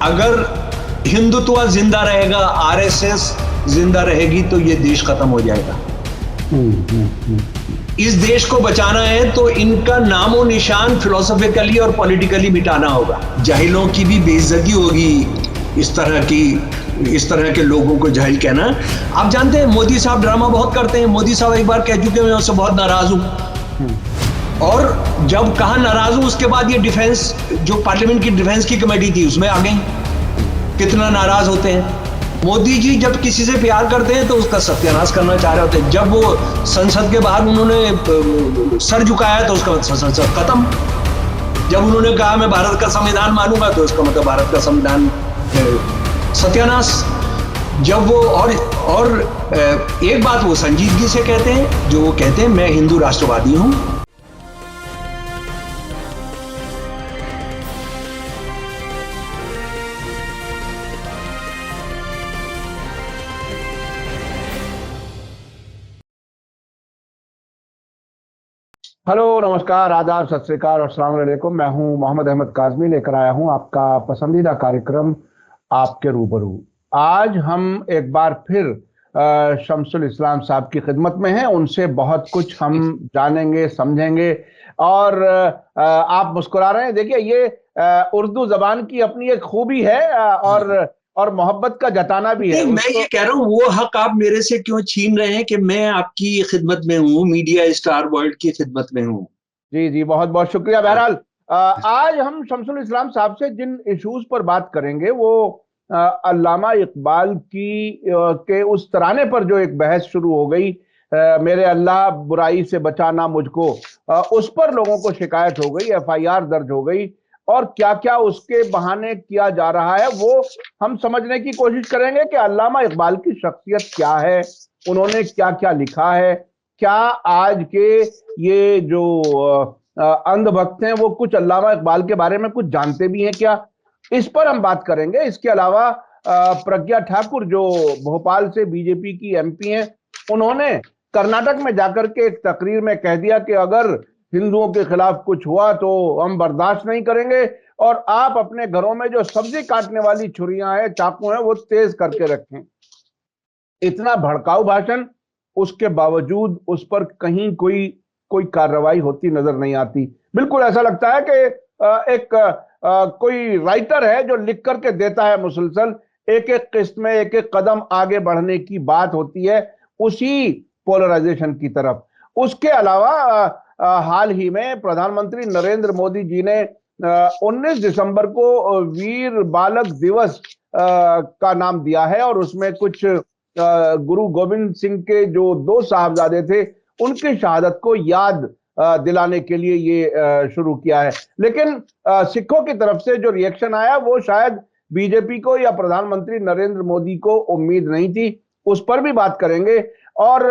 अगर हिंदुत्व जिंदा रहेगा, आरएसएस जिंदा रहेगी, तो ये देश खत्म हो जाएगा। इस देश को बचाना है तो इनका नामो निशान फिलोसॉफिकली और पॉलिटिकली मिटाना होगा। जाहिलों की भी बेइज्जती होगी इस तरह के लोगों को जाहिल कहना। आप जानते हैं मोदी साहब ड्रामा बहुत करते हैं। मोदी साहब एक बार कह चुके हैं मैं उससे बहुत नाराज हूं, और जब कहा नाराज हूं उसके बाद ये डिफेंस, जो पार्लियामेंट की डिफेंस की कमेटी थी, उसमें आ गए। कितना नाराज होते हैं। मोदी जी जब किसी से प्यार करते हैं तो उसका सत्यानाश करना चाह रहे होते हैं। जब वो संसद के बाहर उन्होंने सर झुकाया तो उसका संसद खत्म। जब उन्होंने कहा मैं भारत का संविधान मानूंगा तो उसका मतलब भारत का संविधान सत्यानाश। जब वो और एक बात वो संजीदगी से कहते हैं, जो वो कहते हैं मैं हिंदू राष्ट्रवादी हूं। हेलो, नमस्कार, आदाब, सत श्री अकाल और अस्सलाम वालेकुम। मैं हूं मोहम्मद अहमद काज़मी, लेकर आया हूं आपका पसंदीदा कार्यक्रम आपके रूबरू। आज हम एक बार फिर शमसुल इस्लाम साहब की खिदमत में हैं। उनसे बहुत कुछ हम जानेंगे, समझेंगे। और आप मुस्कुरा रहे हैं, देखिए ये उर्दू जबान की अपनी एक खूबी है और मोहब्बत का जताना भी है। मैं ये कह रहा हूँ, वो हक आप मेरे से क्यों छीन रहे हैं कि मैं आपकी खिदमत में हूँ, मीडिया स्टार वर्ल्ड की खिदमत में हूँ। जी जी, बहुत बहुत शुक्रिया। बहरहाल आज हम शमसुल इस्लाम साहब से जिन इश्यूज पर बात करेंगे वो अल्लामा इकबाल के उस तराने पर जो एक बहस शुरू हो गई, मेरे अल्लाह बुराई से बचाना मुझको, उस पर लोगों को शिकायत हो गई, एफआईआर दर्ज हो गई, और क्या क्या उसके बहाने किया जा रहा है वो हम समझने की कोशिश करेंगे कि अल्लामा इकबाल की शख्सियत क्या है, उन्होंने क्या क्या लिखा है, क्या आज के ये जो अंधभक्त हैं वो कुछ अल्लामा इकबाल के बारे में कुछ जानते भी हैं क्या, इस पर हम बात करेंगे। इसके अलावा प्रज्ञा ठाकुर जो भोपाल से बीजेपी की एमपी हैं, उन्होंने कर्नाटक में जाकर के एक तकरीर में कह दिया कि अगर हिंदुओं के खिलाफ कुछ हुआ तो हम बर्दाश्त नहीं करेंगे, और आप अपने घरों में जो सब्जी काटने वाली छुरियां हैं, चाकू हैं, वो तेज करके रखें। इतना भड़काऊ भाषण, उसके बावजूद उस पर कहीं कोई कोई कार्रवाई होती नजर नहीं आती। बिल्कुल ऐसा लगता है कि एक कोई राइटर है जो लिख करके देता है मुसलसल, एक एक किस्त में एक एक कदम आगे बढ़ने की बात होती है उसी पोलराइजेशन की तरफ। उसके अलावा हाल ही में प्रधानमंत्री नरेंद्र मोदी जी ने 19 दिसंबर को वीर बालक दिवस का नाम दिया है, और उसमें कुछ गुरु गोविंद सिंह के जो दो साहबजादे थे उनकी शहादत को याद दिलाने के लिए ये शुरू किया है। लेकिन सिखों की तरफ से जो रिएक्शन आया वो शायद बीजेपी को या प्रधानमंत्री नरेंद्र मोदी को उम्मीद नहीं थी। उस पर भी बात करेंगे। और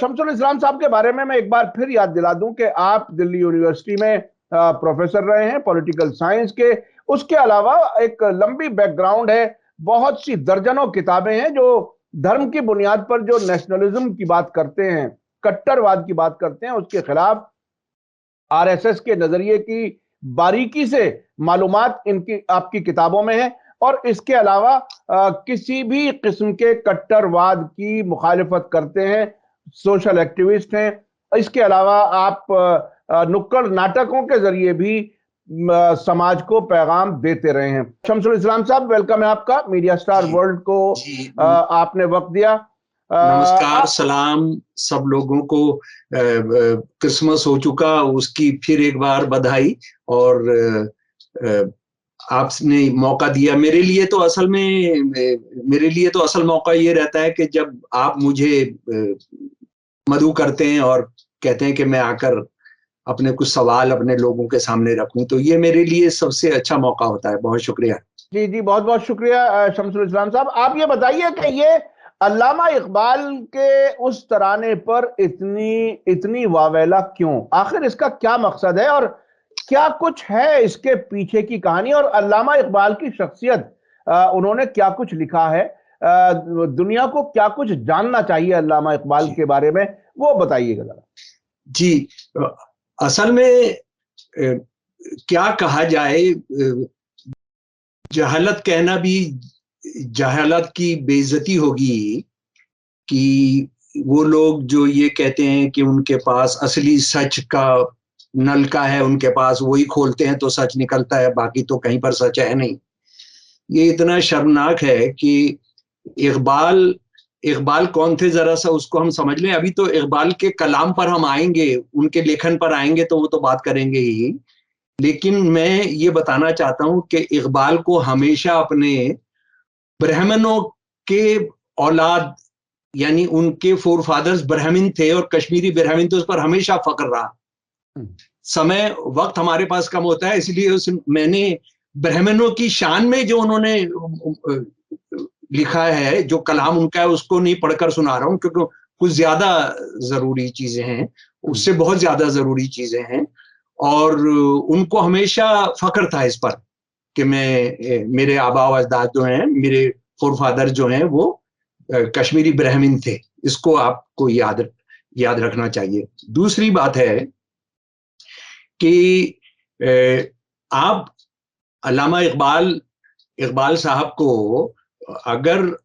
शमसुल इस्लाम साहब के बारे में मैं एक बार फिर याद दिला दूं कि आप दिल्ली यूनिवर्सिटी में प्रोफेसर रहे हैं पॉलिटिकल साइंस के। उसके अलावा एक लंबी बैकग्राउंड है, बहुत सी दर्जनों किताबें हैं जो धर्म की बुनियाद पर जो नेशनलिज्म की बात करते हैं, कट्टरवाद की बात करते हैं, उसके खिलाफ आरएसएस के नजरिए की बारीकी से मालूमात इनकी आपकी किताबों में है। और इसके अलावा किसी भी किस्म के कट्टरवाद की मुखालिफत करते हैं, सोशल एक्टिविस्ट हैं। इसके अलावा आप नुक्कड़ नाटकों के जरिए भी समाज को पैगाम देते रहे हैं। शमसुल इस्लाम साहब, वेलकम है आपका मीडिया स्टार वर्ल्ड को। आपने वक्त दिया। नमस्कार, सलाम सब लोगों को। क्रिसमस हो चुका, उसकी फिर एक बार बधाई। और आपने मौका दिया मेरे लिए तो असल मौका ये रहता है कि जब आप मुझे मदऊ करते हैं और कहते हैं कि मैं आकर अपने कुछ सवाल अपने लोगों के सामने रखूं, तो ये मेरे लिए सबसे अच्छा मौका होता है। बहुत शुक्रिया। जी जी, बहुत बहुत शुक्रिया शमसुल इस्लाम साहब। आप ये बताइए कि ये अल्लामा इकबाल के उस तराने पर इतनी वावेला क्यों, आखिर इसका क्या मकसद है, और क्या कुछ है इसके पीछे की कहानी, और अल्लामा इकबाल की शख्सियत, उन्होंने क्या कुछ लिखा है, दुनिया को क्या कुछ जानना चाहिए अल्लामा इकबाल के बारे में, वो बताइएगा जरा। जी, असल में क्या कहा जाए, जहालत कहना भी जहालत की बेइज्जती होगी कि वो लोग जो ये कहते हैं कि उनके पास असली सच का नलका है, उनके पास वही खोलते हैं तो सच निकलता है, बाकी तो कहीं पर सच है नहीं। ये इतना शर्मनाक है कि इकबाल इकबाल कौन थे, जरा सा उसको हम समझ लें। अभी तो इकबाल के कलाम पर हम आएंगे, उनके लेखन पर आएंगे, तो वो तो बात करेंगे ही। लेकिन मैं ये बताना चाहता हूं कि इकबाल को हमेशा अपने ब्राह्मणों के औलाद, यानी उनके फोर फादर्स ब्राह्मण थे और कश्मीरी ब्राह्मण थे, उस पर हमेशा फक्र रहा। समय वक्त हमारे पास कम होता है, इसलिए मैंने ब्राह्मणों की शान में जो उन्होंने लिखा है, जो कलाम उनका है, उसको नहीं पढ़कर सुना रहा हूं, क्योंकि कुछ ज्यादा जरूरी चीजें हैं, उससे बहुत ज्यादा जरूरी चीजें हैं। और उनको हमेशा फक्र था इस पर कि मेरे आबा अजदाद जो हैं, मेरे फोर फादर जो हैं, वो कश्मीरी ब्राह्मण थे। इसको आपको याद रखना चाहिए। दूसरी बात है कि आप अल्लामा इकबाल साहब को अगर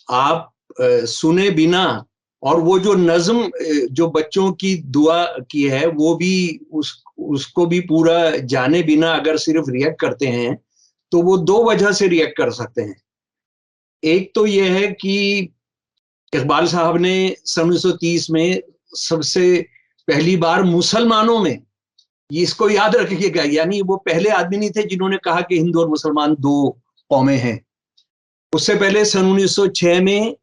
आप सुने बिना, और वो जो नज्म जो बच्चों की दुआ की है, वो भी उसको भी पूरा जाने बिना अगर सिर्फ रिएक्ट करते हैं, तो वो दो वजह से रिएक्ट कर सकते हैं। एक तो ये है कि इकबाल साहब ने सन 1930 में सबसे पहली बार मुसलमानों में, इसको याद रखिएगा, यानी वो पहले आदमी नहीं थे जिन्होंने कहा कि हिंदू और मुसलमान दो कौमें हैं। उससे पहले सन 1906 में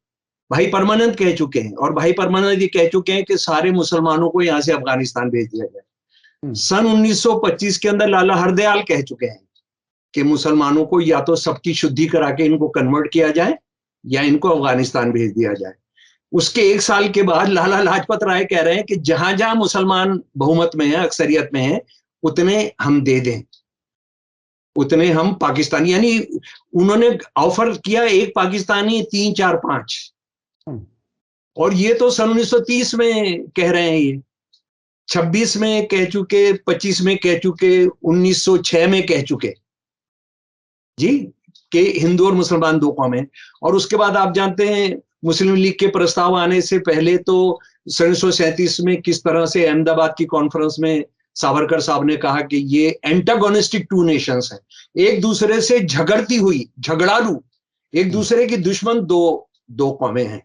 भाई परमानंद कह चुके हैं, और भाई परमानंद ये कह चुके हैं कि सारे मुसलमानों को यहां से अफगानिस्तान भेज दिया जाए। सन 1925 के अंदर लाला हरदयाल कह चुके हैं कि मुसलमानों को या तो सबकी शुद्धि करा के इनको कन्वर्ट किया जाए, या इनको अफगानिस्तान भेज दिया जाए। उसके एक साल के बाद लाला लाजपत राय कह रहे हैं कि जहां जहां मुसलमान बहुमत में है, अक्सरियत में है, उतने हम दे दें, उतने हम पाकिस्तानी, यानी उन्होंने ऑफर किया एक पाकिस्तानी, 3 4 5। और ये तो सन 1930 में कह रहे हैं, ये 26 में कह चुके, 25 में कह चुके, 1906 में कह चुके जी कि हिंदू और मुसलमान दो कौमें। और उसके बाद आप जानते हैं मुस्लिम लीग के प्रस्ताव आने से पहले तो सन 1937 में किस तरह से अहमदाबाद की कॉन्फ्रेंस में सावरकर साहब ने कहा कि ये एंटागोनिस्टिक टू नेशंस हैं, एक दूसरे से झगड़ती हुई, झगड़ालू, एक दूसरे की दुश्मन दो कौमें हैं,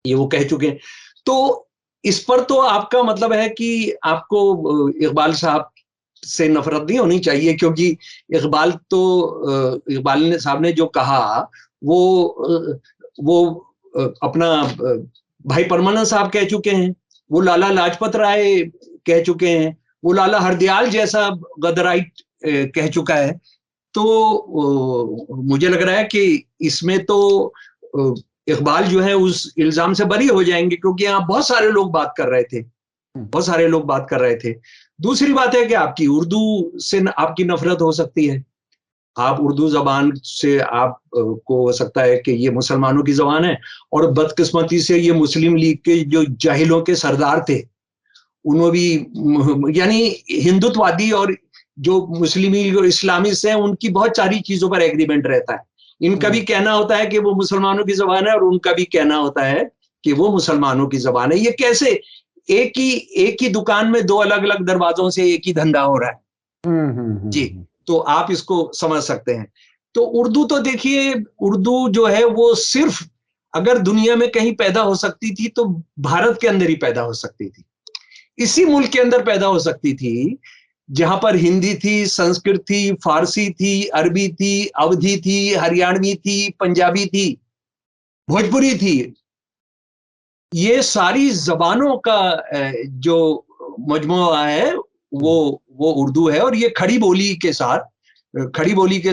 ये वो कह चुके हैं। तो इस पर तो आपका मतलब है कि आपको इकबाल साहब से नफरत नहीं होनी चाहिए, क्योंकि इकबाल साहब ने जो कहा वो अपना भाई परमानंद साहब कह चुके हैं, वो लाला लाजपत राय कह चुके हैं, वो लाला हरदयाल जैसा गदराइट कह चुका है। तो मुझे लग रहा है कि इसमें तो इकबाल जो है उस इल्जाम से बरी हो जाएंगे, क्योंकि यहाँ बहुत सारे लोग बात कर रहे थे। दूसरी बात है कि आपकी उर्दू से आपकी नफरत हो सकती है। आप उर्दू जबान से आप को हो सकता है कि ये मुसलमानों की जबान है, और बदकिस्मती से ये मुस्लिम लीग के जो जाहिलों के सरदार थे, उन्होंने भी, यानी हिंदुत्ववादी और जो मुस्लिम लीग और इस्लामिस्ट हैं, उनकी बहुत सारी चीजों पर एग्रीमेंट रहता है। इनका भी कहना होता है कि वो मुसलमानों की जबान है, और उनका भी कहना होता है कि वो मुसलमानों की जबान है। ये कैसे एक ही दुकान में दो अलग अलग दरवाजों से एक ही धंधा हो रहा है जी। तो आप इसको समझ सकते हैं। तो उर्दू तो देखिए, उर्दू जो है वो सिर्फ अगर दुनिया में कहीं पैदा हो सकती थी तो भारत के अंदर ही पैदा हो सकती थी, इसी मुल्क के अंदर पैदा हो सकती थी, जहां पर हिंदी थी, संस्कृत थी, फारसी थी, अरबी थी, अवधी थी, हरियाणवी थी, पंजाबी थी, भोजपुरी थी। ये सारी जबानों का जो मजमुआ है वो उर्दू है, और ये खड़ी बोली के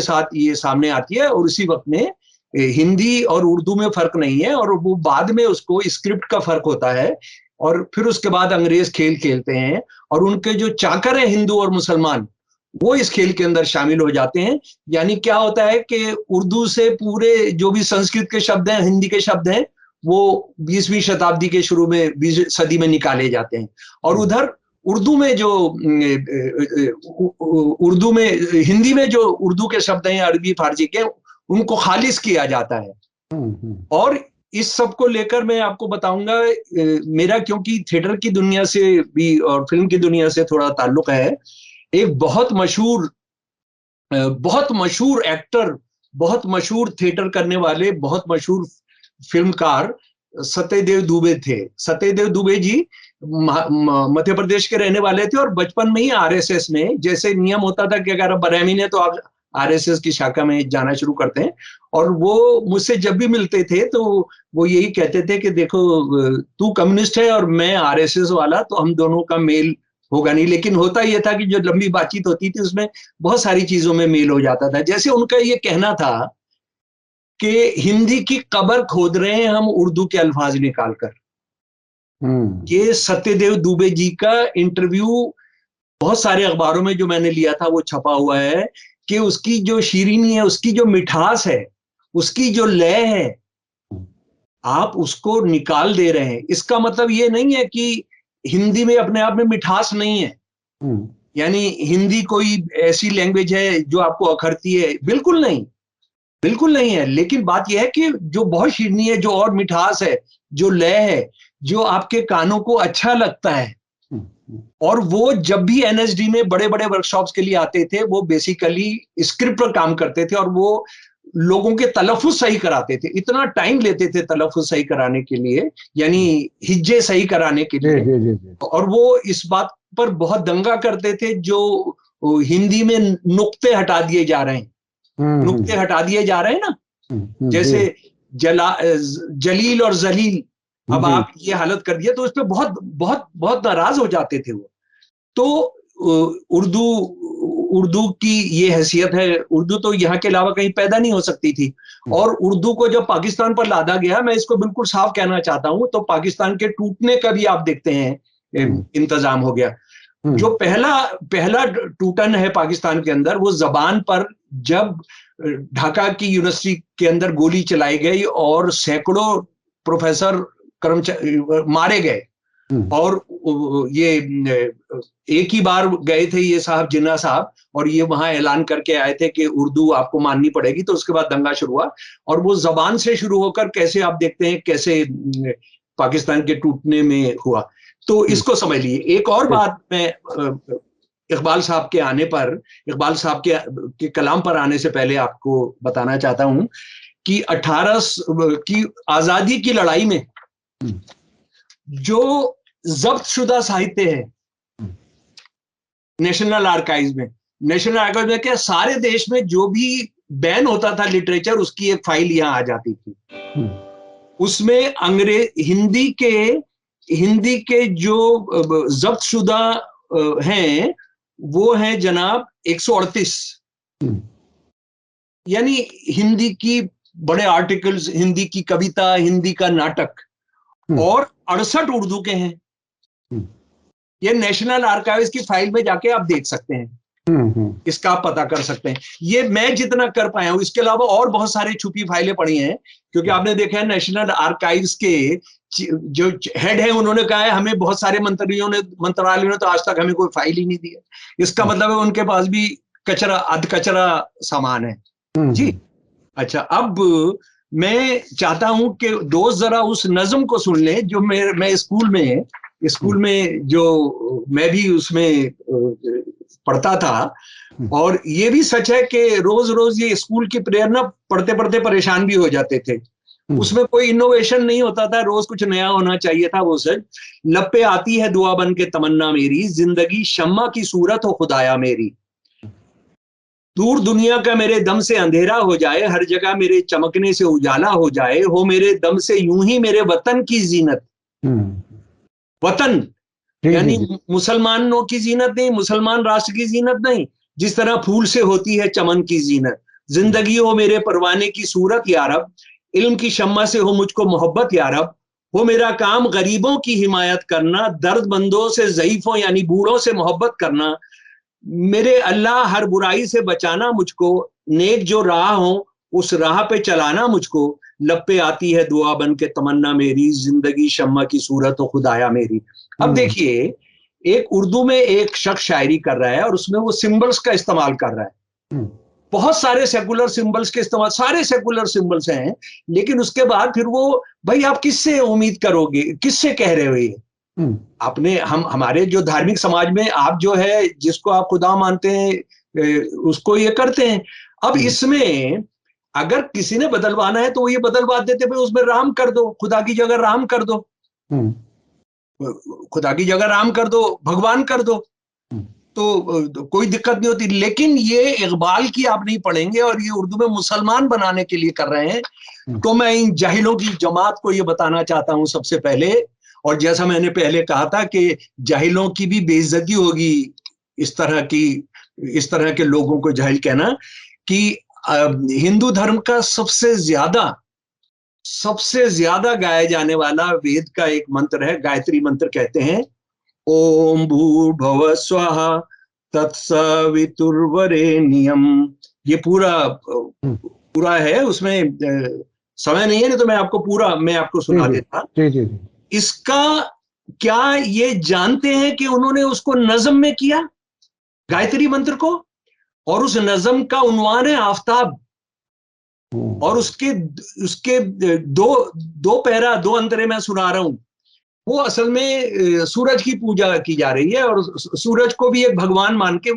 साथ ये सामने आती है। और उसी वक्त में हिंदी और उर्दू में फर्क नहीं है, और वो बाद में उसको स्क्रिप्ट का फर्क होता है, और फिर उसके बाद अंग्रेज खेल खेलते हैं, और उनके जो चाकर हैं हिंदू और मुसलमान, वो इस खेल के अंदर शामिल हो जाते हैं। यानी क्या होता है कि उर्दू से पूरे जो भी संस्कृत के शब्द हैं, हिंदी के शब्द हैं, वो 20वीं शताब्दी के शुरू में 20वीं सदी में निकाले जाते हैं, और उर्दू में जो उर्दू में हिंदी में जो उर्दू के शब्द हैं अरबी फारसी के, उनको खालिज किया जाता है। और इस सब को लेकर मैं आपको बताऊंगा, मेरा क्योंकि थिएटर की दुनिया से भी और फिल्म की दुनिया से थोड़ा ताल्लुक है। एक बहुत मशहूर एक्टर, बहुत मशहूर थिएटर करने वाले, बहुत मशहूर फिल्मकार सत्यदेव दुबे थे। सत्यदेव दुबे जी मध्य प्रदेश के रहने वाले थे और बचपन में ही आरएसएस में, जैसे नियम होता था कि अगर आप ब्राह्मण है तो आप आरएसएस की शाखा में जाना शुरू करते हैं। और वो मुझसे जब भी मिलते थे तो वो यही कहते थे कि देखो तू कम्युनिस्ट है और मैं आरएसएस वाला, तो हम दोनों का मेल होगा नहीं। लेकिन होता यह था कि जो लंबी बातचीत होती थी उसमें बहुत सारी चीजों में मेल हो जाता था। जैसे उनका ये कहना था कि हिंदी की कब्र खोद रहे हैं हम उर्दू के अल्फाज निकालकर। ये सत्यदेव दुबे जी का इंटरव्यू बहुत सारे अखबारों में जो मैंने लिया था वो छपा हुआ है, कि उसकी जो शीरीनी है, उसकी जो मिठास है, उसकी जो लय है, आप उसको निकाल दे रहे हैं। इसका मतलब ये नहीं है कि हिंदी में अपने आप में मिठास नहीं है, यानी हिंदी कोई ऐसी लैंग्वेज है जो आपको अखरती है, बिल्कुल नहीं, बिल्कुल नहीं है। लेकिन बात यह है कि जो बहुत शीरनी है, जो और मिठास है, जो लय है, जो आपके कानों को अच्छा लगता है। और वो जब भी एनएसडी में बड़े बड़े वर्कशॉप्स के लिए आते थे, वो बेसिकली स्क्रिप्ट पर काम करते थे और वो लोगों के तलफ़ुज़ सही कराते थे। इतना टाइम लेते थे तलफ़ुज़ सही कराने के लिए, यानी हिज्जे सही कराने के लिए। और वो इस बात पर बहुत दंगा करते थे जो हिंदी में नुक्ते हटा दिए जा रहे हैं, नुक्ते हटा दिए जा रहे हैं ना, जैसे जलील और जलील, अब आप ये हालत कर दिया, तो उस पर बहुत बहुत बहुत नाराज हो जाते थे वो। तो उर्दू की ये हैसियत है। उर्दू तो यहाँ के अलावा कहीं पैदा नहीं हो सकती थी। और उर्दू को जब पाकिस्तान पर लादा गया, मैं इसको बिल्कुल साफ कहना चाहता हूं, तो पाकिस्तान के टूटने का भी आप देखते हैं इंतजाम हो गया। जो पहला टूटन है पाकिस्तान के अंदर, वो जबान पर जब ढाका की यूनिवर्सिटी के अंदर गोली चलाई गई और सैकड़ों प्रोफेसर मारे गए। और ये एक ही बार गए थे ये साहब, जिन्ना साहब, और ये वहां ऐलान करके आए थे कि उर्दू आपको माननी पड़ेगी। तो उसके बाद दंगा शुरू हुआ और वो जबान से शुरू होकर कैसे आप देखते हैं कैसे पाकिस्तान के टूटने में हुआ। तो इसको समझ लिए। एक और बात मैं इकबाल साहब के आने पर, इकबाल साहब के कलाम पर आने से पहले आपको बताना चाहता हूं कि 18 की आजादी की लड़ाई में जो जब्त शुदा साहित्य है नेशनल आर्काइव्स में क्या सारे देश में जो भी बैन होता था लिटरेचर, उसकी एक फाइल यहां आ जाती थी। उसमें हिंदी के जो जब्त शुदा हैं वो हैं जनाब 138, यानी हिंदी की बड़े आर्टिकल्स, हिंदी की कविता, हिंदी का नाटक, और 68 उर्दू के हैं। ये नेशनल आर्काइव्स की फाइल में जाके आप देख सकते हैं, इसका आप पता कर सकते हैं। ये मैं जितना कर पाया हूं, इसके अलावा और बहुत सारी छुपी फाइलें पड़ी हैं, क्योंकि आपने देखा है नेशनल आर्काइव्स के जो हेड है उन्होंने कहा है हमें बहुत सारे मंत्रालयों ने तो आज तक हमें कोई फाइल ही नहीं दी है। इसका मतलब है उनके पास भी कचरा सामान है जी। अच्छा, अब मैं चाहता हूं कि दोस्त जरा उस नज्म को सुन लें जो मैं स्कूल में जो मैं भी उसमें पढ़ता था। और ये भी सच है कि रोज रोज ये स्कूल की प्रेयर ना पढ़ते पढ़ते परेशान भी हो जाते थे। उसमें कोई इनोवेशन नहीं होता था, रोज कुछ नया होना चाहिए था। वो सच लब पे आती है दुआ बन के तमन्ना मेरी, जिंदगी शम्मा की सूरत हो खुदाया मेरी। दूर दुनिया का मेरे दम से अंधेरा हो जाए, हर जगह मेरे चमकने से उजाला हो जाए, हो मेरे दम से यूं ही मेरे वतन की जीनत। वतन यानी मुसलमानों की जीनत नहीं, मुसलमान राष्ट्र की जीनत नहीं, जिस तरह फूल से होती है चमन की जीनत। जिंदगी हो मेरे परवाने की सूरत या रब, इल्म की शम्मा से हो मुझको मोहब्बत या रब। हो मेरा काम गरीबों की हिमायत करना, दर्दमंदों से, ज़ईफों यानी बूढ़ों से मोहब्बत करना। मेरे अल्लाह हर बुराई से बचाना मुझको, नेक जो राह हो उस राह पे चलाना मुझको। लब पे आती है दुआ बन के तमन्ना मेरी, जिंदगी शम्मा की सूरत हो खुदाया मेरी। अब देखिए एक उर्दू में एक शख्स शायरी कर रहा है और उसमें वो सिंबल्स का इस्तेमाल कर रहा है, बहुत सारे सेकुलर सिंबल्स के इस्तेमाल, सारे सेकुलर सिंबल्स हैं, लेकिन उसके बाद फिर वो, भाई आप किससे उम्मीद करोगे, किससे कह रहे हो ये? आपने हमारे जो धार्मिक समाज में आप जो है जिसको आप खुदा मानते हैं उसको ये करते हैं। अब इसमें अगर किसी ने बदलवाना है तो वो ये बदलवा देते, भाई उसमें राम कर दो, खुदा की जगह राम कर दो, खुदा की जगह राम कर दो, भगवान कर दो, तो कोई दिक्कत नहीं होती। लेकिन ये इकबाल की आप नहीं पढ़ेंगे और ये उर्दू में मुसलमान बनाने के लिए कर रहे हैं। तो मैं इन जाहिलों की जमात को ये बताना चाहता हूं सबसे पहले, और जैसा मैंने पहले कहा था कि जाहिलों की भी बेइज्जती होगी इस तरह के लोगों को जाहिल कहना, कि हिंदू धर्म का सबसे ज्यादा गाया जाने वाला वेद का एक मंत्र है, गायत्री मंत्र कहते हैं, ओम भूर्भुवः स्वः तत्सवितुर्वरेण्यम। ये पूरा है, उसमें समय नहीं है, नहीं तो मैं आपको सुना देता। इसका क्या ये जानते हैं कि उन्होंने उसको नज्म में किया, गायत्री मंत्र को, और उस नज्म का उन्वान है आफताब, और उसके दो पैरा, दो अंतरे मैं सुना रहा हूं। वो असल में सूरज की पूजा की जा रही है, और सूरज को भी एक भगवान मान के,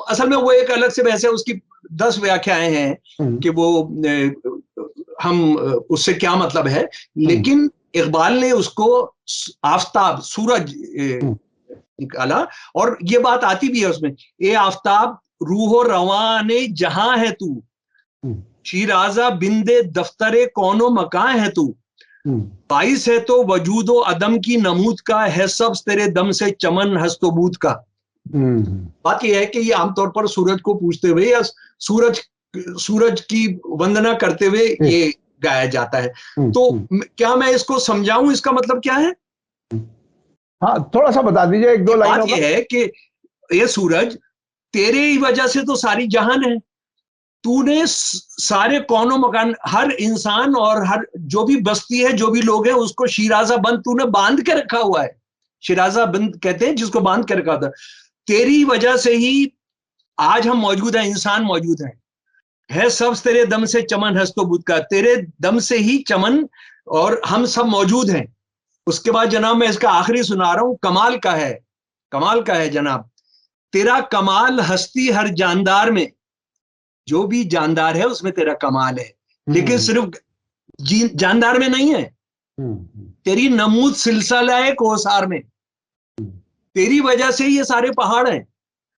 असल में वो एक अलग से बहस है, उसकी 10 व्याख्याएं हैं कि वो हम उससे क्या मतलब है, लेकिन इकबाल ने उसको आफताब, सूरज निकाला, और ये बात आती भी है उसमें, ए आफताब रूहो रवाने जहां है तू, शीराजा बिंदे दफ्तरे कौनो मकान है तू, 22 है तो वजूदो अदम की नमूद का, है सब तेरे दम से चमन हस्तबूत का। बात यह है कि ये आमतौर पर सूरज को पूछते हुए या सूरज की वंदना करते हुए ये गाया जाता है। तो क्या मैं इसको समझाऊं, इसका मतलब क्या है? हाँ, थोड़ा सा बता दीजिए, एक दो लाइनों का। ये है कि ये सूरज, तेरे ही वजह से तो सारी जहान है, तूने सारे कौनो मकान, हर इंसान और हर जो भी बस्ती है, जो भी लोग हैं, उसको शिराजा बंद तूने बांध के रखा हुआ है। शिराजा बंद कहते हैं जिसको बांध के रखा होता है। तेरी वजह से ही आज हम मौजूद हैं, इंसान मौजूद है सब तेरे दम से चमन हस्तबूत का, तेरे दम से ही चमन और हम सब मौजूद हैं। उसके बाद जनाब मैं इसका आखिरी सुना रहा हूं, कमाल का है जनाब, तेरा कमाल हस्ती हर जानदार में, जो भी जानदार है उसमें तेरा कमाल है, लेकिन सिर्फ जानदार में नहीं है। तेरी नमूद सिलसिला कोसार में, तेरी वजह से ये सारे पहाड़ हैं।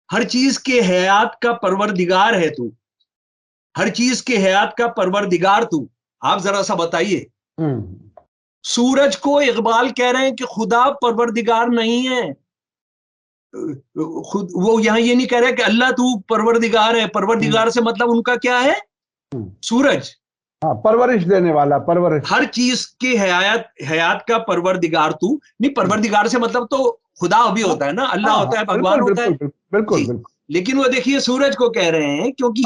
हर चीज के हयात का परवरदिगार है तू, हर चीज के हयात का परवरदिगार तू। आप जरा सा बताइए, सूरज को इकबाल कह रहे हैं कि खुदा परवरदिगार नहीं है, खुद वो यहाँ ये नहीं कह रहे कि अल्लाह तू परवरदिगार है। परवरदिगार से मतलब उनका क्या है? सूरज, परवरिश देने वाला, परवरिश, हर चीज के हयात का परवरदिगार तू। नहीं, परवरदिगार से मतलब तो खुदा भी होता है ना, अल्लाह होता है, भगवान होता है, बिल्कुल। लेकिन वो देखिए सूरज को कह रहे हैं, क्योंकि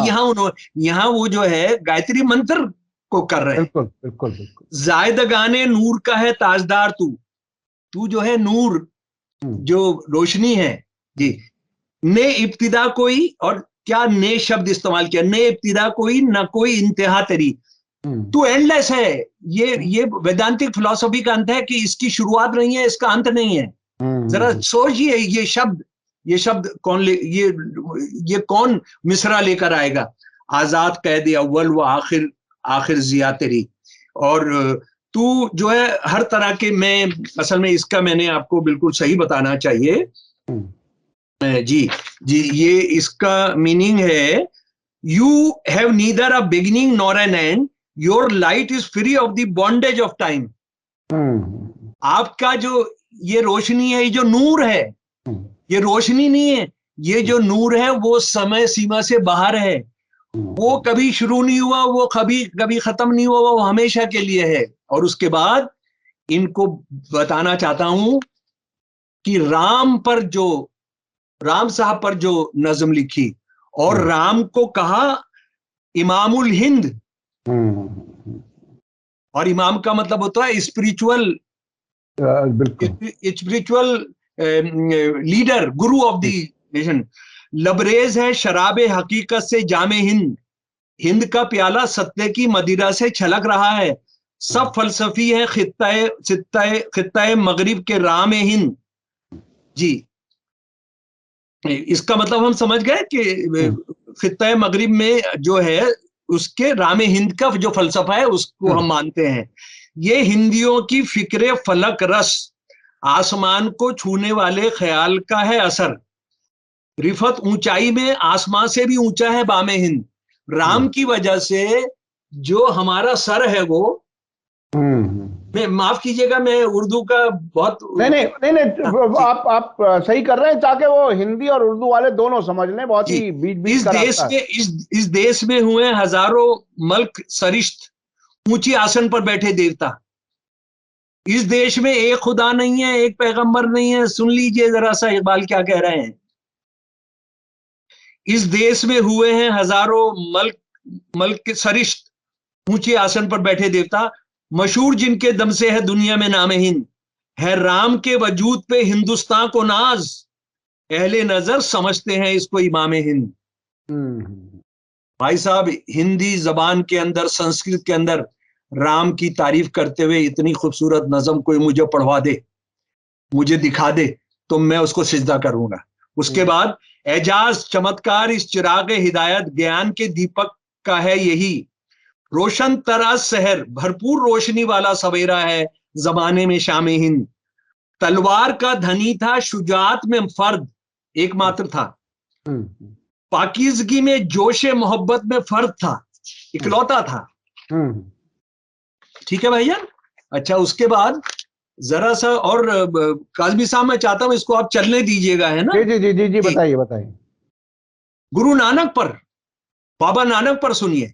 यहाँ वो जो है गायत्री मंत्र को कर रहे हैं। बिल्कुल। जायदगाने नूर का है ताजदार तू जो है नूर, जो रोशनी है जी। ने इब्तिदा कोई, और क्या ने शब्द इस्तेमाल किया, ने इब्तिदा कोई न कोई इंतहा तेरी, तू एंडलेस है। ये वेदांतिक फिलॉसफी का अंत है कि इसकी शुरुआत नहीं है, इसका अंत नहीं है। जरा सोचिए, ये शब्द कौन ये कौन मिसरा लेकर आएगा? आजाद कैद अव्वल व आखिर जिया तेरी। और तू जो है हर तरह के, मैं असल में इसका मैंने आपको बिल्कुल सही बताना चाहिए जी, ये इसका मीनिंग है, you have neither a beginning nor an end, your light is free of the bondage of time. आपका जो ये रोशनी है, ये जो नूर है, ये रोशनी नहीं है, ये जो नूर है वो समय सीमा से बाहर है। वो कभी शुरू नहीं हुआ, वो कभी खत्म नहीं हुआ, वो हमेशा के लिए है। और उसके बाद इनको बताना चाहता हूं कि राम साहब पर जो नज्म लिखी, और राम को कहा इमामुल हिंद, और इमाम का मतलब होता है spiritual leader, Guru of the nation. लबरेज है शराबे हकीकत से जामे हिंद, हिंद का प्याला सत्य की मदिरा से छलक रहा है। सब फलसफी है खित्ताए मगरिब के राम हिंद। जी, इसका मतलब हम समझ गए कि खित्ताए मगरिब में जो है उसके राम हिंद का जो फलसफा है उसको हम मानते हैं। ये हिंदियों की फिक्रे फलक रस, आसमान को छूने वाले ख्याल का है असर। रिफत ऊंचाई में आसमान से भी ऊंचा है बामे हिंद। राम की वजह से जो हमारा सर है वो, मैं माफ कीजिएगा, मैं उर्दू का बहुत नहीं, आप सही कर रहे हैं, ताकि वो हिंदी और उर्दू वाले दोनों समझ लें। बहुत ही बीच बीच का रास्ता है। इस देश में हुए हजारों मल्क सरिश्त, ऊंची आसन पर बैठे देवता। इस देश में एक खुदा नहीं है, एक पैगंबर नहीं है। सुन लीजिए जरा सा इकबाल क्या कह रहे हैं। इस देश में हुए हैं हजारों मल्क सरिश्त, ऊंचे आसन पर बैठे देवता। मशहूर जिनके दम से है दुनिया में नाम हिंद, है राम के वजूद पे हिंदुस्तान को नाज। अहले नजर समझते हैं इसको इमाम हिंद। भाई साहब, हिंदी जबान के अंदर, संस्कृत के अंदर राम की तारीफ करते हुए इतनी खूबसूरत नज़म कोई मुझे पढ़वा दे, मुझे दिखा दे, तो मैं उसको सिजदा करूंगा। उसके बाद एजाज चमत्कार इस चिराग हिदायत, ज्ञान के दीपक का है यही। रोशन तराज शहर, भरपूर रोशनी वाला सवेरा है जमाने में शाम हिंद। तलवार का धनी था, शुजात में फर्द एकमात्र था। पाकीज़गी में जोशे मोहब्बत में फर्द था, इकलौता था। ठीक है भैया। अच्छा, उसके बाद जरा सा और काज़मी साहब, मैं चाहता हूं इसको आप चलने दीजिएगा, है ना? जी जी जी जी, बताइए। गुरु नानक पर, बाबा नानक पर सुनिए।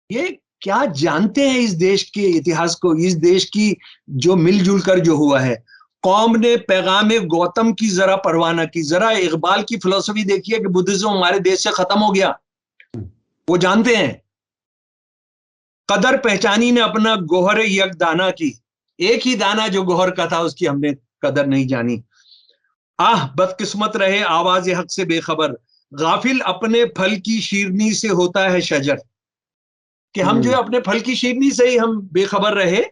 ये क्या जानते हैं इस देश के इतिहास को, इस देश की जो मिलजुल कर जो हुआ है। कौम ने पैगाम गौतम की जरा परवाह न की। जरा इकबाल की फिलोसफी देखिए कि बुद्धिज्म हमारे देश से खत्म हो गया, वो जानते हैं। कदर पहचानी ने अपना गोहर यक दाना की, एक ही दाना जो गोहर का था उसकी हमने कदर नहीं जानी। आह बदकिस्मत रहे आवाज हक से बेखबर, गाफिल अपने फल की शीरनी से होता है शजर। कि हम जो है अपने फल की शीरनी से ही हम बेखबर रहे।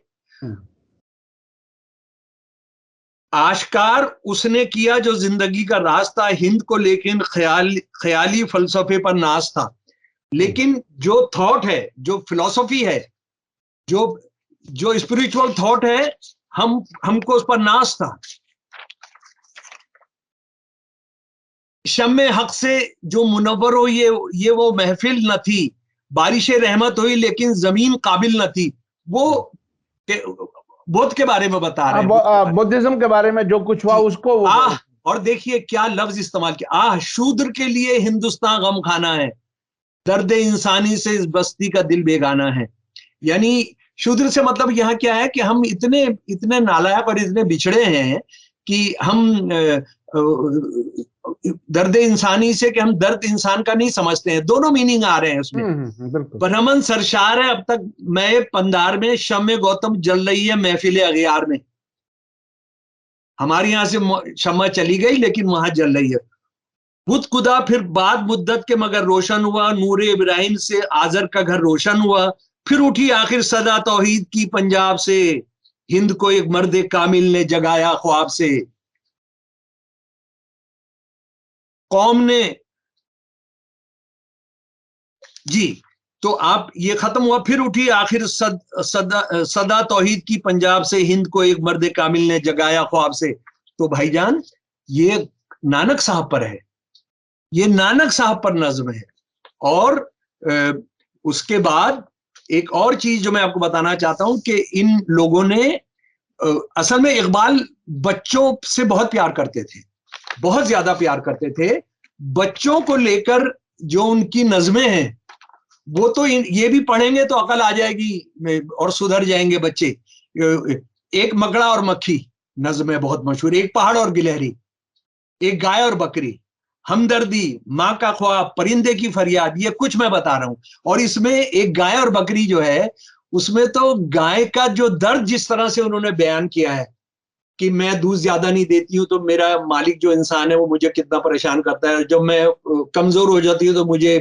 आश्कार उसने किया जो जिंदगी का रास्ता, हिंद को लेकिन ख्याली फलसफे पर नाज था। लेकिन जो थॉट है, जो फिलॉसफी है, जो स्पिरिचुअल थॉट है, हमको उस पर नाज था। शम्मे हक से जो मुनव्वर हो, ये वो महफिल न थी। बारिश रहमत हुई लेकिन जमीन काबिल न थी। वो बुद्ध के बारे में बता रहे हैं, बुद्धिज्म के बारे में जो कुछ हुआ उसको। और देखिए क्या लफ्ज इस्तेमाल किया। आह शूद्र के लिए हिंदुस्तान गम खाना है, दर्द इंसानी से इस बस्ती का दिल बेगाना है। यानी शूद्र से मतलब यहाँ क्या है कि हम इतने नालायक और इतने बिछड़े हैं कि हम दर्द इंसानी से, कि हम दर्द इंसान का नहीं समझते हैं। दोनों मीनिंग आ रहे हैं उसमें। ब्रह्मन सरशार है अब तक मैं पंदार में, शम्मे गौतम जल रही है महफिल अगियार में। हमारे यहां से शम्मा चली गई लेकिन वहां जल रही है। बुत खुदा फिर बाद मुद्दत के मगर रोशन हुआ, नूर इब्राहिम से आजर का घर रोशन हुआ। फिर उठी आखिर सदा तौहीद की पंजाब से, हिंद को एक मर्द कामिल ने जगाया ख्वाब से। कौम ने, जी, तो आप ये खत्म हुआ। फिर उठी आखिर सदा तौहीद की पंजाब से, हिंद को एक मर्द कामिल ने जगाया ख्वाब से। तो भाईजान ये नानक साहब पर है, ये नानक साहब पर नज्म है। और उसके बाद एक और चीज जो मैं आपको बताना चाहता हूं कि इन लोगों ने असल में इकबाल बच्चों से बहुत प्यार करते थे, बहुत ज्यादा प्यार करते थे। बच्चों को लेकर जो उनकी नज़में हैं वो तो ये भी पढ़ेंगे तो अकल आ जाएगी और सुधर जाएंगे बच्चे। एक मकड़ा और मक्खी नज़्म है बहुत मशहूर, एक पहाड़ और गिलहरी, एक गाय और बकरी, हमदर्दी, माँ का ख्वाब, परिंदे की फरियाद, ये कुछ मैं बता रहा हूं। और इसमें एक गाय और बकरी जो है, उसमें तो गाय का जो दर्द जिस तरह से उन्होंने बयान किया है, कि मैं दूध ज्यादा नहीं देती हूँ तो मेरा मालिक जो इंसान है वो मुझे कितना परेशान करता है, जब मैं कमजोर हो जाती हूँ तो मुझे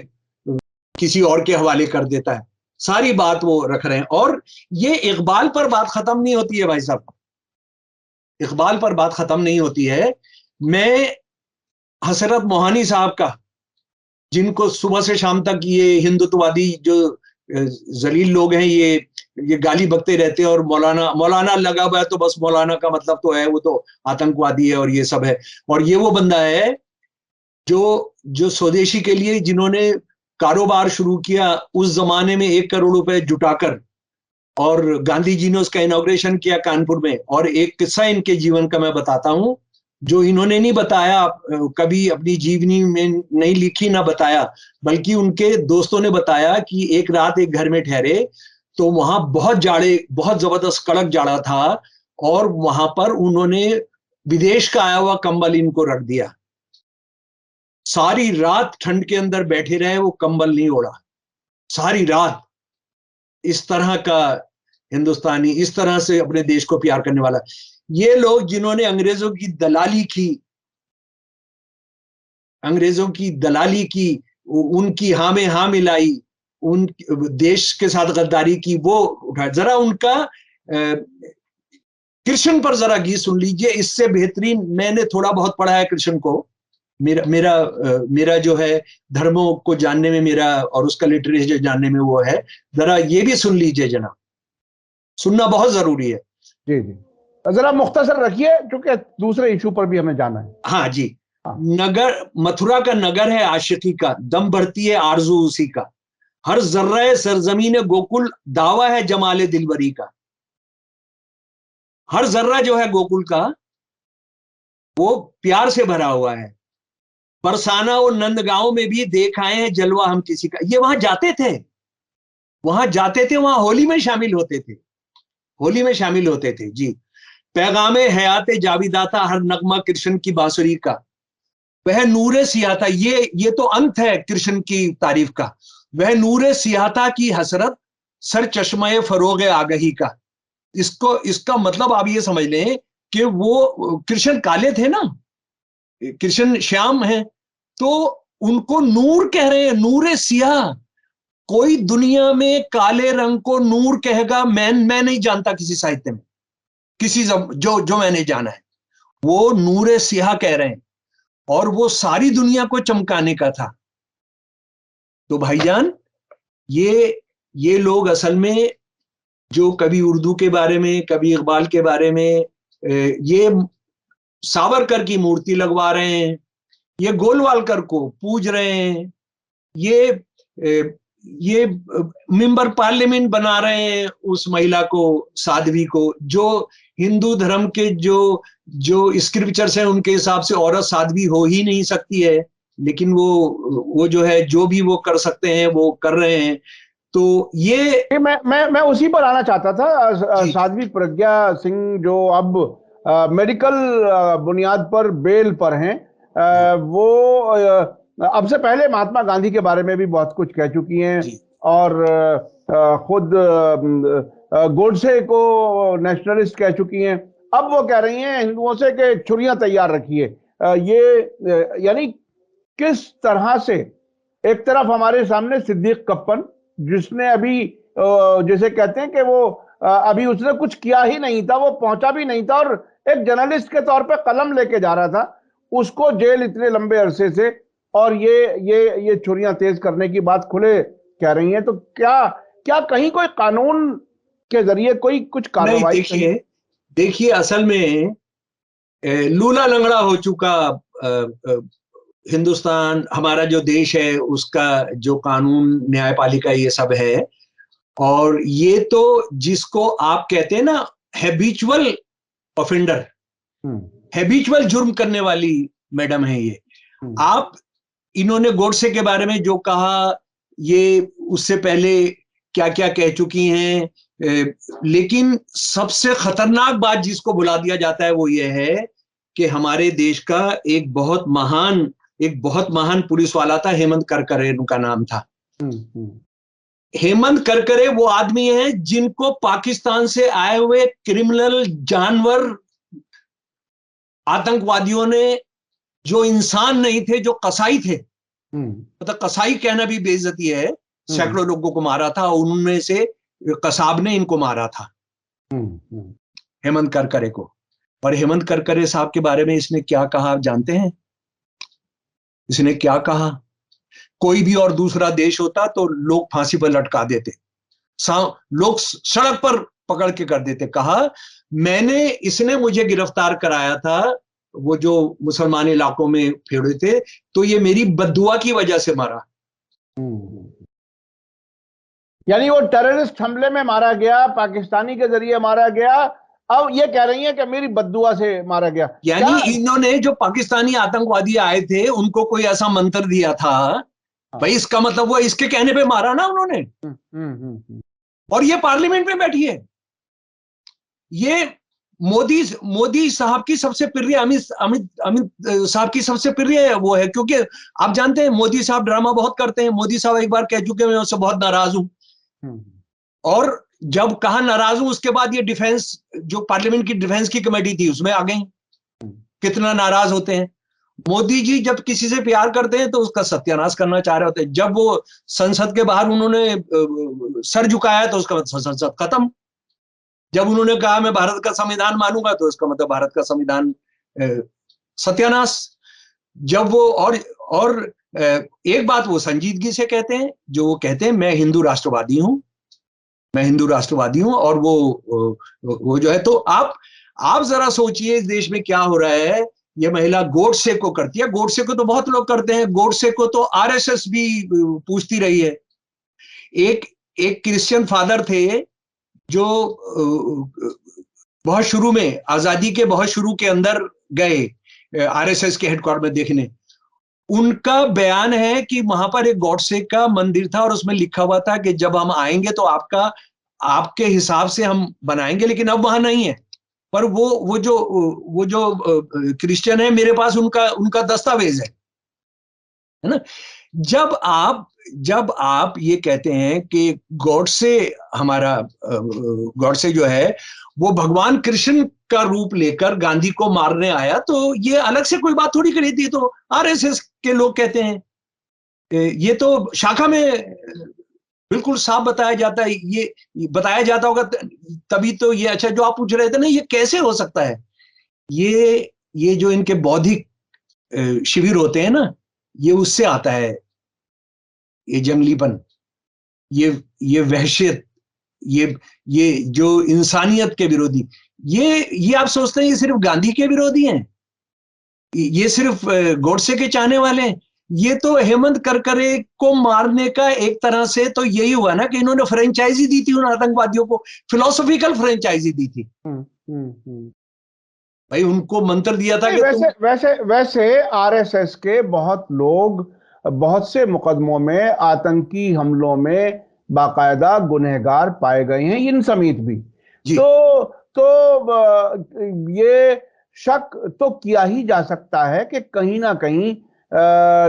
किसी और के हवाले कर देता है। सारी बात वो रख रहे हैं। और ये इकबाल पर बात खत्म नहीं होती है भाई साहब, इकबाल पर बात खत्म नहीं होती है। मैं हसरत मोहानी साहब का, जिनको सुबह से शाम तक ये हिंदुत्ववादी जो जलील लोग हैं ये गाली बकते रहते हैं, और मौलाना मौलाना लगा हुआ है तो बस मौलाना का मतलब तो है वो तो आतंकवादी है और ये सब है। और ये वो बंदा है जो स्वदेशी के लिए जिन्होंने कारोबार शुरू किया उस जमाने में 1 करोड़ रुपए जुटाकर, और गांधी जी ने उसका इनॉग्रेशन किया कानपुर में। और एक किस्सा इनके जीवन का मैं बताता हूं जो इन्होंने नहीं बताया, कभी अपनी जीवनी में नहीं लिखी ना बताया, बल्कि उनके दोस्तों ने बताया कि एक रात एक घर में ठहरे तो वहां बहुत जबरदस्त कड़क जाड़ा था, और वहां पर उन्होंने विदेश का आया हुआ कंबल इनको रख दिया। सारी रात ठंड के अंदर बैठे रहे, वो कंबल नहीं ओढ़ा सारी रात। इस तरह का हिंदुस्तानी, इस तरह से अपने देश को प्यार करने वाला। ये लोग जिन्होंने अंग्रेजों की दलाली की, उनकी हाँ में हाँ मिलाई, उन देश के साथ गद्दारी की, वो उठा। जरा उनका कृष्ण पर जरा गीत सुन लीजिए, इससे बेहतरीन मैंने थोड़ा बहुत पढ़ा है कृष्ण को। मेरा जो है धर्मों को जानने में मेरा और उसका लिटरेचर जानने में वो है। जरा ये भी सुन लीजिए जनाब, सुनना बहुत जरूरी है। जी जी, जरा मुख्तसर रखिए क्योंकि दूसरे इशू पर भी हमें जाना है। हाँ जी। नगर मथुरा का नगर है आशिकी का, दम भरती है आरजू उसी का, हर जर्रा सरजमीन गोकुल दावा है जमाले दिलबरी का। हर जर्रा जो है गोकुल का वो प्यार से भरा हुआ है। बरसाना और नंदगांव में भी देख आए हैं जलवा हम किसी का। ये वहां जाते थे, वहां होली में शामिल होते थे जी। पैगामे हयाते जाविदा था हर नगमा कृष्ण की बांसुरी का, वह नूरे सियाता, ये तो अंत है कृष्ण की तारीफ का। वह नूरे सियाता की हसरत सर चश्मे फरोग आगही का। इसका मतलब आप ये समझ लें कि वो कृष्ण काले थे ना, कृष्ण श्याम है, तो उनको नूर कह रहे हैं, नूरे सियाह। कोई दुनिया में काले रंग को नूर कहेगा, मैं नहीं जानता किसी साहित्य में, किसी जो मैंने जाना है, वो नूरे सियाह कह रहे हैं, और वो सारी दुनिया को चमकाने का था। तो भाईजान, ये लोग असल में जो कभी उर्दू के बारे में, कभी इकबाल के बारे में, ये सावरकर की मूर्ति लगवा रहे हैं, ये गोलवालकर को पूज रहे हैं, ये मेंबर पार्लियामेंट बना रहे हैं उस महिला को, साध्वी को, जो हिंदू धर्म के जो स्क्रिप्चर्स हैं उनके हिसाब से औरत साध्वी हो ही नहीं सकती है, लेकिन वो जो है जो भी वो कर सकते हैं वो कर रहे हैं। तो ये मैं उसी पर आना चाहता था। साध्वी प्रज्ञा सिंह जो अब मेडिकल बुनियाद पर बेल पर हैं, वो अब से पहले महात्मा गांधी के बारे में भी बहुत कुछ कह चुकी हैं, और खुद गोडसे को नेशनलिस्ट कह चुकी हैं। अब वो कह रही हैं हिंदुओं से कि छुरियां तैयार रखिए। ये यानी किस तरह से एक तरफ हमारे सामने सिद्दीक कप्पन, जिसने अभी जैसे कहते हैं कि वो अभी उसने कुछ किया ही नहीं था, वो पहुंचा भी नहीं था, और एक जर्नलिस्ट के तौर पे कलम लेके जा रहा था, उसको जेल इतने लंबे अरसे से, और ये छुरियां तेज करने की बात खुले कह रही हैं। तो क्या कहीं कोई कानून के जरिए कोई कुछ कार्रवाई? देखिए असल में लूला लंगड़ा हो चुका हिंदुस्तान, हमारा जो देश है, उसका जो कानून न्यायपालिका ये सब है, और ये तो जिसको आप कहते हैं ना हैबिचुअल ऑफेंडर, हैबिचुअल जुर्म करने वाली मैडम है ये। आप इन्होंने गोडसे के बारे में जो कहा, ये उससे पहले क्या क्या कह चुकी हैं, लेकिन सबसे खतरनाक बात जिसको भुला दिया जाता है वो ये है कि हमारे देश का एक बहुत महान पुलिस वाला था, हेमंत करकरे उनका नाम था। हेमंत करकरे वो आदमी है जिनको पाकिस्तान से आए हुए क्रिमिनल जानवर आतंकवादियों ने जो इंसान नहीं थे, जो कसाई थे, मतलब कसाई कहना भी बेइज्जती है, सैकड़ों लोगों को मारा था, उनमें से कसाब ने इनको मारा था, हेमंत करकरे को। और हेमंत करकरे साहब के बारे में इसने क्या कहा आप जानते हैं? इसने क्या कहा? कोई भी और दूसरा देश होता तो लोग फांसी पर लटका देते, लोग सड़क पर पकड़ के कर देते। कहा इसने मुझे गिरफ्तार कराया था, वो जो मुसलमान इलाकों में फेड़े थे, तो ये मेरी बद्दुआ की वजह से मारा। यानी वो टेररिस्ट हमले में मारा गया, पाकिस्तानी के जरिए मारा गया, अब ये कह रही है कि मेरी बद्दुआ से मारा गया। यानी इन्होंने जो पाकिस्तानी आतंकवादी आए थे उनको कोई ऐसा मंत्र दिया था, भाई इसका मतलब वो इसके कहने पे मारा ना उन्होंने। और ये पार्लियामेंट में बैठी है, ये मोदी साहब की सबसे प्रिय, अमित साहब की सबसे प्रिय वो है, क्योंकि आप जानते हैं मोदी साहब ड्रामा बहुत करते हैं। मोदी साहब एक बार कह चुके हैं मैं उससे बहुत नाराज हूं, और जब कहा नाराज हूं उसके बाद ये डिफेंस, जो पार्लियामेंट की डिफेंस की कमेटी थी उसमें आ गई। कितना नाराज होते हैं मोदी जी, जब किसी से प्यार करते हैं तो उसका सत्यानाश करना चाह रहे होते हैं। जब वो संसद के बाहर उन्होंने सर झुकाया तो उसका मतलब संसद खत्म। जब उन्होंने कहा मैं भारत का संविधान मानूंगा तो उसका मतलब भारत का संविधान सत्यानाश। जब वो और एक बात वो संजीदगी से कहते हैं, जो वो कहते हैं मैं हिंदू राष्ट्रवादी हूं, मैं हिंदू राष्ट्रवादी हूं, और वो जो है, तो आप जरा सोचिए इस देश में क्या हो रहा है। ये महिला गोडसे को करती है, गोडसे को तो बहुत लोग करते हैं, गोडसे को तो आरएसएस भी पूछती रही है। एक क्रिश्चियन फादर थे जो बहुत शुरू में, आजादी के बहुत शुरू के अंदर गए आरएसएस के हेडक्वार्टर में देखने। उनका बयान है कि वहां पर एक गॉडसे का मंदिर था और उसमें लिखा हुआ था कि जब हम आएंगे तो आपके हिसाब से हम बनाएंगे, लेकिन अब वहां नहीं है। पर वो जो क्रिश्चियन है, मेरे पास उनका दस्तावेज है ना। जब आप ये कहते हैं कि गॉडसे जो है वो भगवान कृष्ण का रूप लेकर गांधी को मारने आया, तो ये अलग से कोई बात थोड़ी करी थी। तो आरएसएस के लोग कहते हैं, ये तो शाखा में बिल्कुल साफ बताया जाता है, ये बताया जाता होगा तभी तो ये। अच्छा, जो आप पूछ रहे थे ना ये कैसे हो सकता है, ये जो इनके बौद्धिक शिविर होते हैं ना, ये उससे आता है। ये जंगलीपन, ये वहशियत, ये जो इंसानियत के विरोधी, ये आप सोचते हैं ये सिर्फ गांधी के विरोधी हैं, ये सिर्फ गोडसे के चाहने वाले हैं? ये तो हेमंत करकरे को मारने का एक तरह से तो यही हुआ ना कि इन्होंने फ्रेंचाइजी दी थी उन आतंकवादियों को, फिलोसॉफिकल फ्रेंचाइजी दी थी। भाई उनको मंत्र दिया था कि वैसे आरएसएस के बहुत लोग बहुत से मुकदमों में, आतंकी हमलों में बाकायदा गुनहगार पाए गए हैं, इन समेत भी। तो ये शक तो किया ही जा सकता है कि कहीं ना कहीं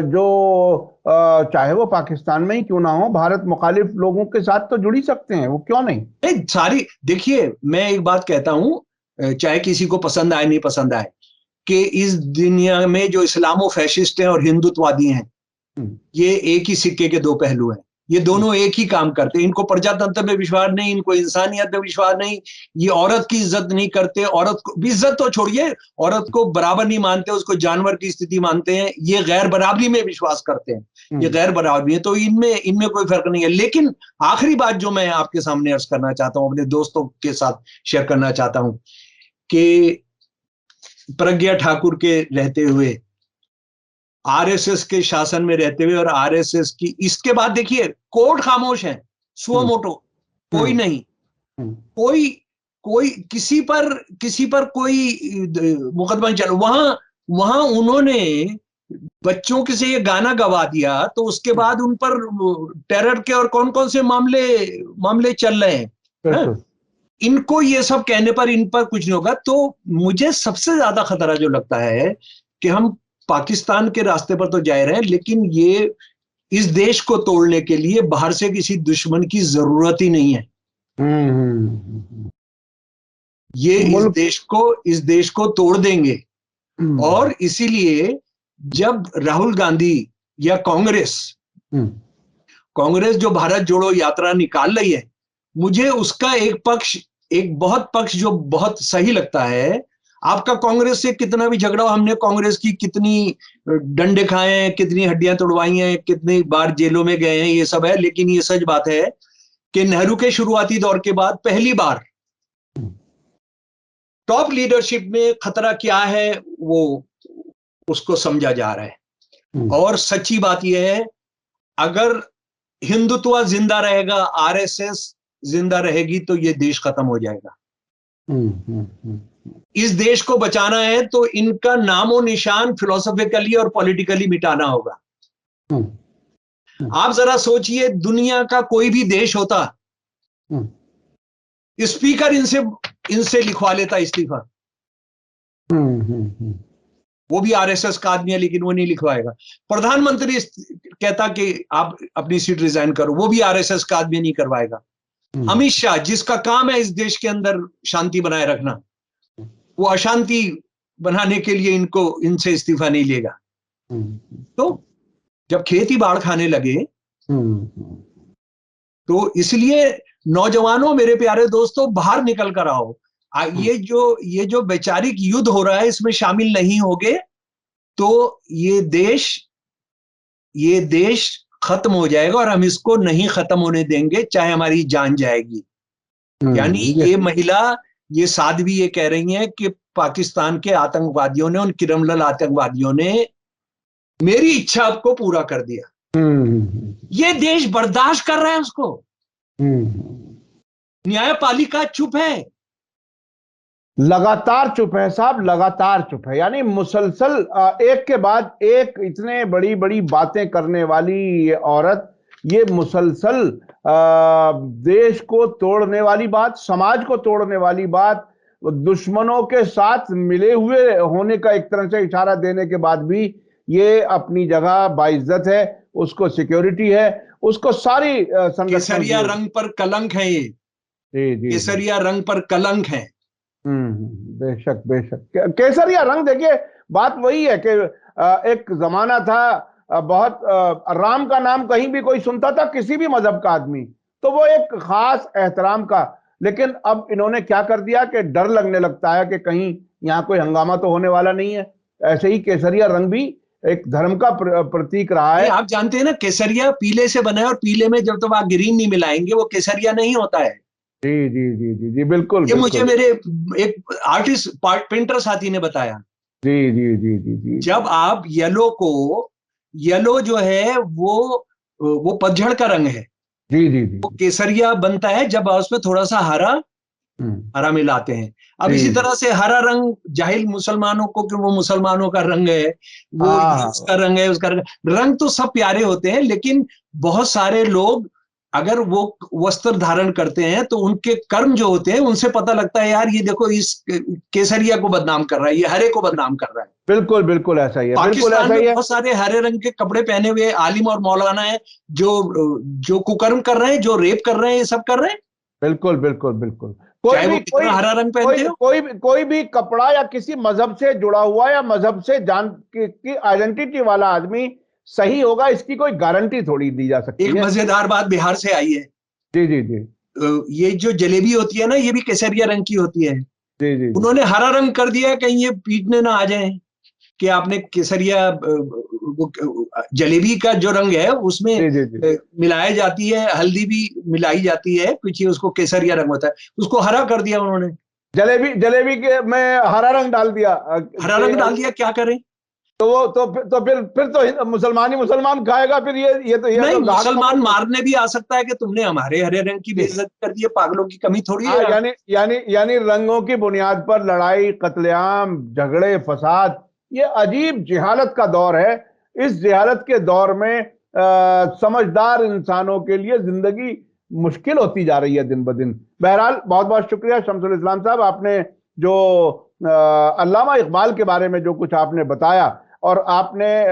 जो चाहे वो पाकिस्तान में ही क्यों ना हो, भारत मुखालिफ लोगों के साथ तो जुड़ ही सकते हैं, वो क्यों नहीं? सारी देखिए, मैं एक बात कहता हूं, चाहे किसी को पसंद आए नहीं पसंद आए, कि इस दुनिया में जो इस्लामो फैशिस्ट हैं और हिंदुत्ववादी हैं, ये एक ही सिक्के के दो पहलू हैं। ये दोनों एक ही काम करते हैं। इनको प्रजातंत्र में विश्वास नहीं, इनको इंसानियत में विश्वास नहीं, ये औरत की इज्जत नहीं करते, औरत को इज्जत तो छोड़िए, औरत को बराबर नहीं मानते, उसको जानवर की स्थिति मानते हैं। ये गैर बराबरी में विश्वास करते हैं, ये गैर बराबरी है। तो इनमें कोई फर्क नहीं है। लेकिन आखिरी बात जो मैं आपके सामने अर्ज करना चाहता हूं, अपने दोस्तों के साथ शेयर करना चाहता हूं, कि प्रज्ञा ठाकुर के रहते हुए, आरएसएस के शासन में रहते हुए, और आरएसएस की इसके बाद देखिए कोर्ट खामोश है, सुओ मोटो कोई नहीं, कोई किसी पर कोई मुकदमा चल। वहां उन्होंने बच्चों के से ये गाना गवा दिया, तो उसके बाद उन पर टेरर के और कौन कौन से मामले चल रहे हैं। इनको ये सब कहने पर इन पर कुछ नहीं होगा। तो मुझे सबसे ज्यादा खतरा जो लगता है कि हम पाकिस्तान के रास्ते पर तो जा रहे हैं, लेकिन ये इस देश को तोड़ने के लिए बाहर से किसी दुश्मन की जरूरत ही नहीं है। ये इस देश को तोड़ देंगे। और इसीलिए जब राहुल गांधी या कांग्रेस जो भारत जोड़ो यात्रा निकाल रही है, मुझे उसका एक बहुत पक्ष जो बहुत सही लगता है। आपका कांग्रेस से कितना भी झगड़ा हो, हमने कांग्रेस की कितनी डंडे खाए हैं, कितनी हड्डियां तोड़वाई हैं, कितनी बार जेलों में गए हैं, ये सब है। लेकिन ये सच बात है कि नेहरू के शुरुआती दौर के बाद पहली बार टॉप लीडरशिप में खतरा क्या है वो उसको समझा जा रहा है। और सच्ची बात यह है, अगर हिंदुत्व जिंदा रहेगा, आरएसएस जिंदा रहेगी, तो ये देश खत्म हो जाएगा। इस देश को बचाना है तो इनका नामो निशान फिलोसॉफिकली और पॉलिटिकली मिटाना होगा। आप जरा सोचिए, दुनिया का कोई भी देश होता, स्पीकर इनसे लिखवा लेता इस्तीफा। वो भी आरएसएस का आदमी है, लेकिन वो नहीं लिखवाएगा। प्रधानमंत्री कहता कि आप अपनी सीट रिजाइन करो, वो भी आरएसएस का आदमी नहीं करवाएगा। अमित शाह, जिसका काम है इस देश के अंदर शांति बनाए रखना, वो अशांति बनाने के लिए इनसे इस्तीफा नहीं लेगा। तो जब खेती बाढ़ खाने लगे, तो इसलिए नौजवानों, मेरे प्यारे दोस्तों, बाहर निकल कर आओ। ये जो वैचारिक युद्ध हो रहा है, इसमें शामिल नहीं होगे तो ये देश खत्म हो जाएगा, और हम इसको नहीं खत्म होने देंगे, चाहे हमारी जान जाएगी। यानी ये महिला, ये साध्वी ये कह रही हैं कि पाकिस्तान के आतंकवादियों ने, उन किरमलल आतंकवादियों ने मेरी इच्छा को पूरा कर दिया। ये देश बर्दाश्त कर रहा है उसको। न्यायपालिका चुप है, लगातार चुप है साहब, लगातार चुप है। यानी मुसलसल एक के बाद एक इतने बड़ी बड़ी बातें करने वाली ये औरत, ये मुसलसल देश को तोड़ने वाली बात, समाज को तोड़ने वाली बात, दुश्मनों के साथ मिले हुए होने का एक तरह से इशारा देने के बाद भी ये अपनी जगह बाइज्जत है, उसको सिक्योरिटी है, उसको सारी केसरिया रंग पर कलंक है ये। जी, केसरिया रंग पर कलंक है। बेशक बेशक। केसरिया रंग, देखिए बात वही है कि एक जमाना था, बहुत राम का नाम कहीं भी कोई सुनता था, किसी भी मजहब का आदमी, तो वो एक खास एहतराम का। लेकिन अब इन्होंने क्या कर दिया कि डर लगने लगता है कि कहीं यहाँ कोई हंगामा तो होने वाला नहीं है। ऐसे ही केसरिया रंग भी एक धर्म का प्रतीक रहा है। आप जानते हैं ना, केसरिया पीले से बना है, और पीले में जब तक आप ग्रीन नहीं मिलाएंगे वो केसरिया नहीं होता है। जी जी जी जी जी, बिल्कुल। ये मुझे मेरे एक आर्टिस्ट पेंटर साथी ने बताया। जी जी जी जी जी। जब आप येलो जो है वो पतझड़ का रंग है। जी जी जी। वो केसरिया बनता है जब उसमें थोड़ा सा हरा मिलाते हैं। अब इसी तरह से हरा रंग जाहिल मुसलमानों को, कि वो मुसलमानों का रंग है, वो उसका रंग है, उसका रंग तो सब प्यारे होते हैं, लेकिन बहुत सारे लोग अगर वो वस्त्र धारण करते हैं तो उनके कर्म जो होते हैं उनसे पता लगता है, यार ये देखो इस केसरिया को बदनाम कर रहा है, ये हरे को बदनाम कर रहा है। बिल्कुल बिल्कुल ऐसा ही है। पाकिस्तान में बहुत सारे हरे रंग के कपड़े पहने हुए आलिम और मौलाना है जो कुकर्म कर रहे हैं, जो रेप कर रहे हैं, ये सब कर रहे हैं। बिल्कुल बिल्कुल बिल्कुल। कोई हरा रंग पहनते हो, कोई भी कपड़ा या किसी मजहब से जुड़ा हुआ या मजहब से की आइडेंटिटी वाला आदमी सही होगा, इसकी कोई गारंटी थोड़ी दी जा सकती है। एक मजेदार बात बिहार से आई है। जी जी जी। ये जो जलेबी होती है ना, ये भी केसरिया रंग की होती है। जी जी। उन्होंने हरा रंग कर दिया, कहीं ये पीटने ना आ जाए कि आपने केसरिया, जलेबी का जो रंग है उसमें मिलाई जाती है, हल्दी भी मिलाई जाती है, कुछ उसको केसरिया रंग होता है, उसको हरा कर दिया उन्होंने। जलेबी के में हरा रंग डाल दिया। हरा रंग डाल दिया, क्या करें? तो फिर तो मुसलमान खाएगा। फिर ये नहीं, मुसलमान मारने भी आ सकता है कि तुमने हमारे हरे रंग की बेइज्जती कर दी है, पागलों की कमी थोड़ी है। यानी रंगों की बुनियाद पर लड़ाई, कत्लेआम, झगड़े, फसाद, ये अजीब जिहालत का दौर है। इस जिहालत के दौर में समझदार इंसानों के लिए जिंदगी मुश्किल होती जा रही है दिन ब दिन। बहरहाल बहुत बहुत शुक्रिया शमसुल इस्लाम साहब, आपने जो अल्लामा इकबाल के बारे में जो कुछ आपने बताया, और आपने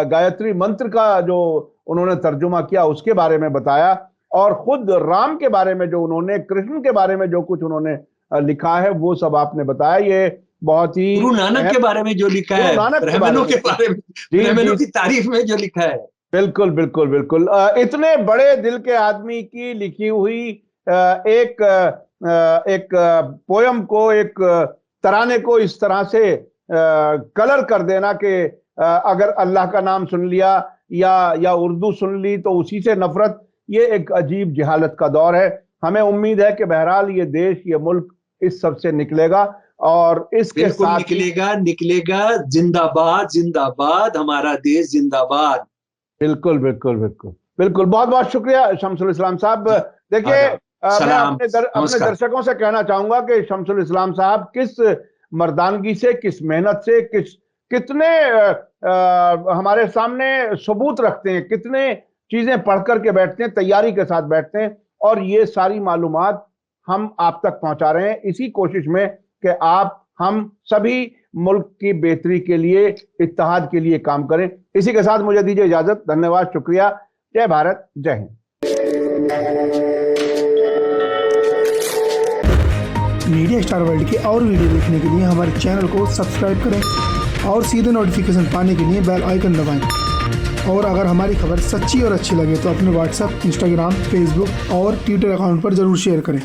गायत्री मंत्र का जो उन्होंने तर्जुमा किया उसके बारे में बताया, और खुद राम के बारे में जो उन्होंने, कृष्ण के बारे में जो कुछ उन्होंने लिखा है वो सब आपने बताया। ये बहुत ही गुरु नानक के बारे में जो लिखा है, गुरु नानक के बारे ब्राह्मणों में। के बारे में, जी, ब्राह्मणों जी। की तारीफ में जो लिखा है। बिल्कुल बिल्कुल बिल्कुल। इतने बड़े दिल के आदमी की लिखी हुई एक पोयम को, एक तराने को इस तरह से कलर कर देना कि अगर अल्लाह का नाम सुन लिया या उर्दू सुन ली तो उसी से नफरत, ये एक अजीब जहालत का दौर है। हमें उम्मीद है कि बहरहाल ये देश, ये मुल्क इस सब से निकलेगा और इसके बिल्कुल साथ निकलेगा। जिंदाबाद जिंदाबाद, हमारा देश जिंदाबाद। बिल्कुल बिल्कुल बिल्कुल बिल्कुल। बहुत बहुत शुक्रिया शमसुल इस्लाम साहब। देखिए, मैं सलाम, अपने दर्शकों से कहना चाहूंगा कि शमसुल इस्लाम साहब किस मर्दानगी से, किस मेहनत से, कितने हमारे सामने सबूत रखते हैं, कितने चीजें पढ़ करके बैठते हैं, तैयारी के साथ बैठते हैं, और ये सारी मालूमात हम आप तक पहुंचा रहे हैं इसी कोशिश में कि आप, हम सभी मुल्क की बेहतरी के लिए, इत्तेहाद के लिए काम करें। इसी के साथ मुझे दीजिए इजाजत। धन्यवाद, शुक्रिया। जय भारत, जय हिंद। मीडिया स्टार वर्ल्ड के और वीडियो देखने के लिए हमारे चैनल को सब्सक्राइब करें और सीधे नोटिफिकेशन पाने के लिए बेल आइकन दबाएं। और अगर हमारी खबर सच्ची और अच्छी लगे तो अपने व्हाट्सएप, इंस्टाग्राम, फेसबुक और ट्विटर अकाउंट पर जरूर शेयर करें।